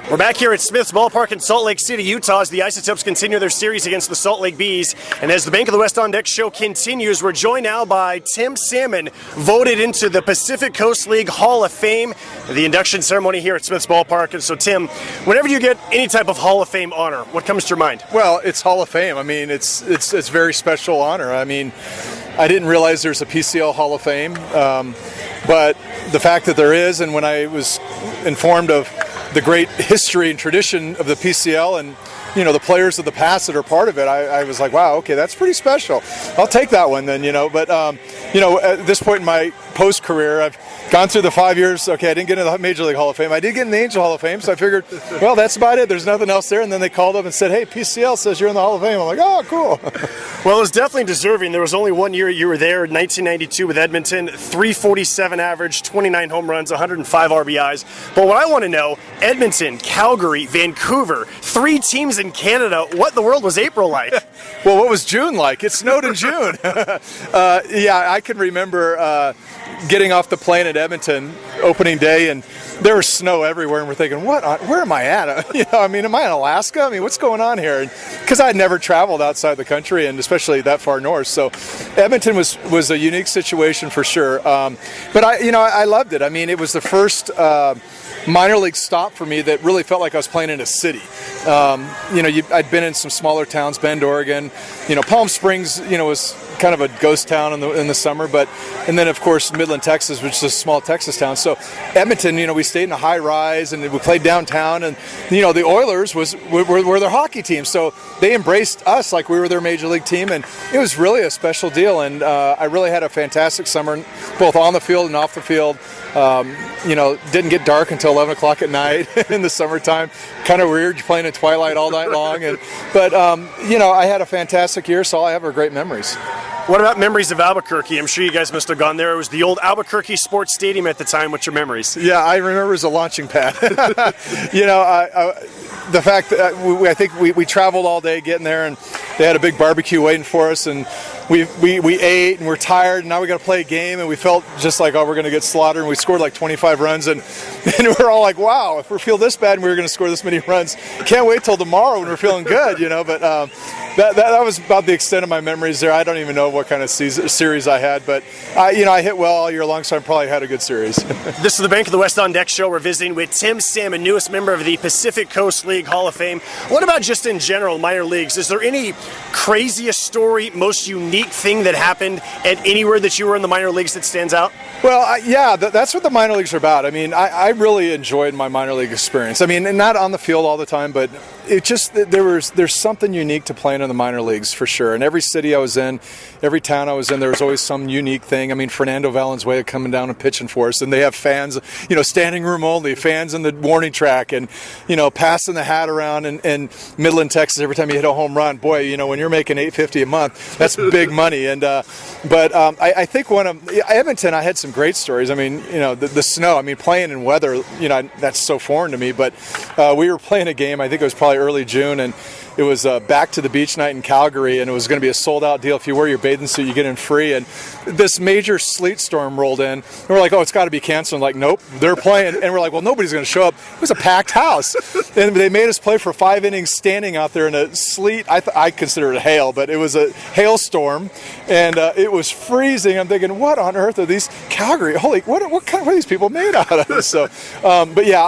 We're back here at Smith's Ballpark in Salt Lake City, Utah, as the Isotopes continue their series against the Salt Lake Bees. And as the Bank of the West on Deck show continues, we're joined now by Tim Salmon, voted into the Pacific Coast League Hall of Fame, the induction ceremony here at Smith's Ballpark. And so, Tim, whenever you get any type of Hall of Fame honor, what comes to your mind? Well, it's Hall of Fame. I mean, it's a very special honor. I mean, I didn't realize there's a PCL Hall of Fame, but the fact that there is, and when I was informed of the great history and tradition of the PCL and, you know, the players of the past that are part of it, I was like, wow, okay, that's pretty special. I'll take that one then, you know. But, you know, at this point in my post-career, I've gone through the 5 years. Okay, I didn't get into the Major League Hall of Fame. I did get in the Angel Hall of Fame, so I figured, well, that's about it. There's nothing else there. And then they called up and said, hey, PCL says you're in the Hall of Fame. I'm like, oh, cool. Well, it was definitely deserving. There was only 1 year you were there, 1992 with Edmonton, 347 average, 29 home runs, 105 RBIs. But what I want to know, Edmonton, Calgary, Vancouver, 3 teams in Canada. What in the world was April like? Well, what was June like? It snowed in June. Yeah, I can remember getting off the plane at Edmonton opening day, and there was snow everywhere, and we're thinking, where am I at? You know, I mean, am I in Alaska? I mean, what's going on here? Because I'd never traveled outside the country, and especially that far north. So Edmonton was a unique situation for sure. But I loved it. I mean, it was the first minor league stop for me that really felt like I was playing in a city. You know, I'd been in some smaller towns, Bend, Oregon. You know, Palm Springs, you know, was kind of a ghost town in the summer, and then of course Midland, Texas, which is a small Texas town. So Edmonton, you know, we stayed in a high rise and we played downtown, and you know, the Oilers were their hockey team, so they embraced us like we were their major league team, and it was really a special deal. And I really had a fantastic summer, both on the field and off the field. You know, didn't get dark until 11 o'clock at night in the summertime. Kind of weird, playing at twilight all night long. But you know, I had a fantastic year, so I have great memories. What about memories of Albuquerque? I'm sure you guys must have gone there. It was the old Albuquerque Sports Stadium at the time. What's your memories? Yeah, I remember it was a launching pad. You know, the fact that I think we traveled all day getting there, and they had a big barbecue waiting for us, and we ate, and we're tired, and now we got to play a game, and we felt just like, oh, we're going to get slaughtered, and we scored like 25 runs, and we're all like, wow, if we feel this bad and we were going to score this many runs, can't wait till tomorrow when we're feeling good, you know. But that was about the extent of my memories there. I don't even know what kind of series I had, but you know, I hit well all year long, so I probably had a good series. This is the Bank of the West on Deck show. We're visiting with Tim Salmon, newest member of the Pacific Coast League Hall of Fame. What about just in general, minor leagues? Is there any craziest story, most unique thing that happened at anywhere that you were in the minor leagues that stands out? Well, yeah, that's what the minor leagues are about. I mean, I really enjoyed my minor league experience. I mean, and not on the field all the time, but it just there's something unique to playing in the minor leagues for sure. And every city I was in, every town I was in, there was always some unique thing. I mean, Fernando Valenzuela coming down and pitching for us, and they have fans, you know, standing room only, fans in the warning track, and you know, passing the hat around in Midland, Texas every time you hit a home run. Boy, you know, when you're making $850 a month, that's big money. And I think one of Edmonton, I had some great stories. I mean, you know, the snow. I mean, playing in weather, you know, that's so foreign to me. But we were playing a game. I think it was probably early June, and it was back to the beach night in Calgary, and it was going to be a sold-out deal. If you wear your bathing suit, you get in free. And this major sleet storm rolled in, and we're like, oh, it's got to be canceled. And like, nope, they're playing. And we're like, well, nobody's going to show up. It was a packed house. And they made us play for 5 innings standing out there in a sleet. I consider it hail, but it was a hailstorm, and it was freezing. I'm thinking, what on earth are these Calgary? Holy, what kind of are these people made out of? So, but yeah,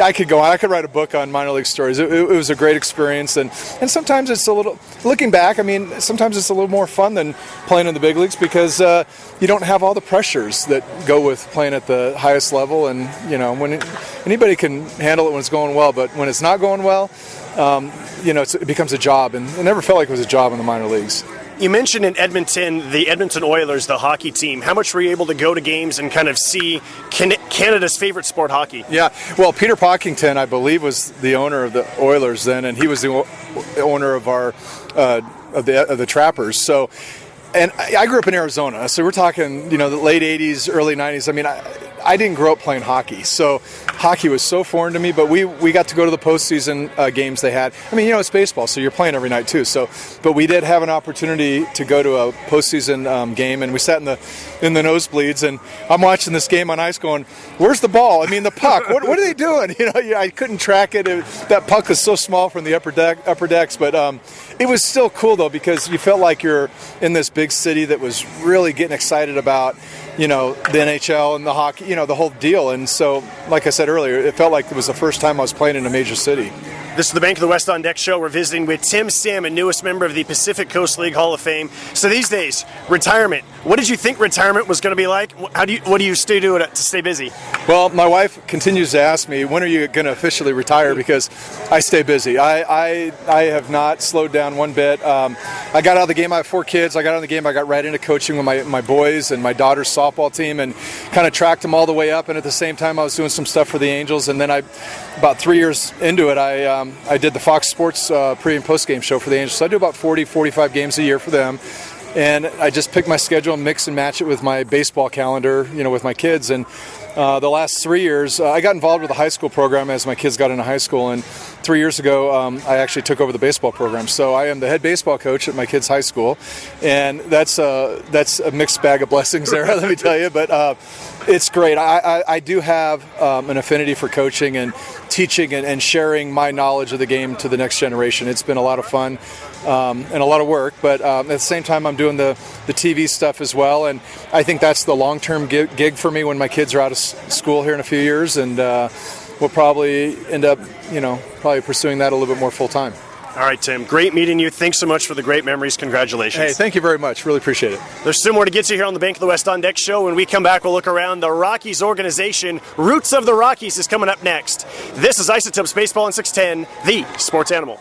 I could go on. I could write a book on minor league stories. It was a great experience, and sometimes it's a little, looking back, I mean, sometimes it's a little more fun than playing in the big leagues because you don't have all the pressures that go with playing at the highest level. And, you know, when anybody can handle it when it's going well, but when it's not going well, you know, it becomes a job. And it never felt like it was a job in the minor leagues. You mentioned in Edmonton, the Edmonton Oilers, the hockey team. How much were you able to go to games and kind of see Canada's favorite sport, hockey? Yeah, well, Peter Pocklington, I believe, was the owner of the Oilers then, and he was the owner of our of the Trappers. So, and I grew up in Arizona, so we're talking, you know, the late '80s, early '90s. I mean, I didn't grow up playing hockey, so hockey was so foreign to me. But we got to go to the postseason games they had. I mean, it's baseball, so you're playing every night too. So, but we did have an opportunity to go to a postseason game, and we sat in the nosebleeds, and I'm watching this game on ice, going, "Where's the ball? I mean, the puck. What are they doing?" I couldn't track it. That puck was so small from the upper decks, but it was still cool though, because you felt like you're in this big city that was really getting excited about, the NHL and the hockey, the whole deal. And so, like I said earlier, it felt like it was the first time I was playing in a major city. This is the Bank of the West on Deck show. We're visiting with Tim Salmon, newest member of the Pacific Coast League Hall of Fame. So these days, retirement. What did you think retirement was going to be like? What do you stay doing to stay busy? Well, my wife continues to ask me, when are you going to officially retire? Because I stay busy. I have not slowed down one bit. I got out of the game. I have 4 kids. I got out of the game. I got right into coaching with my boys and my daughter's softball team, and kind of tracked them all the way up. And at the same time, I was doing some stuff for the Angels. And then about 3 years into it, I did the Fox Sports pre- and post-game show for the Angels. So I do about 45 games a year for them. And I just pick my schedule and mix and match it with my baseball calendar, with my kids. And the last 3 years, I got involved with the high school program as my kids got into high school. And 3 years ago, I actually took over the baseball program. So I am the head baseball coach at my kids' high school. And that's a mixed bag of blessings there, let me tell you. But it's great. I do have an affinity for coaching and teaching and sharing my knowledge of the game to the next generation. It's been a lot of fun and a lot of work. But at the same time, I'm doing the TV stuff as well. And I think that's the long-term gig for me when my kids are out of school here in a few years. And we'll probably end up, pursuing that a little bit more full-time. All right, Tim. Great meeting you. Thanks so much for the great memories. Congratulations. Hey, thank you very much. Really appreciate it. There's still more to get to here on the Bank of the West on Deck show. When we come back, we'll look around the Rockies organization. Roots of the Rockies is coming up next. This is Isotopes Baseball on 610, the sports animal.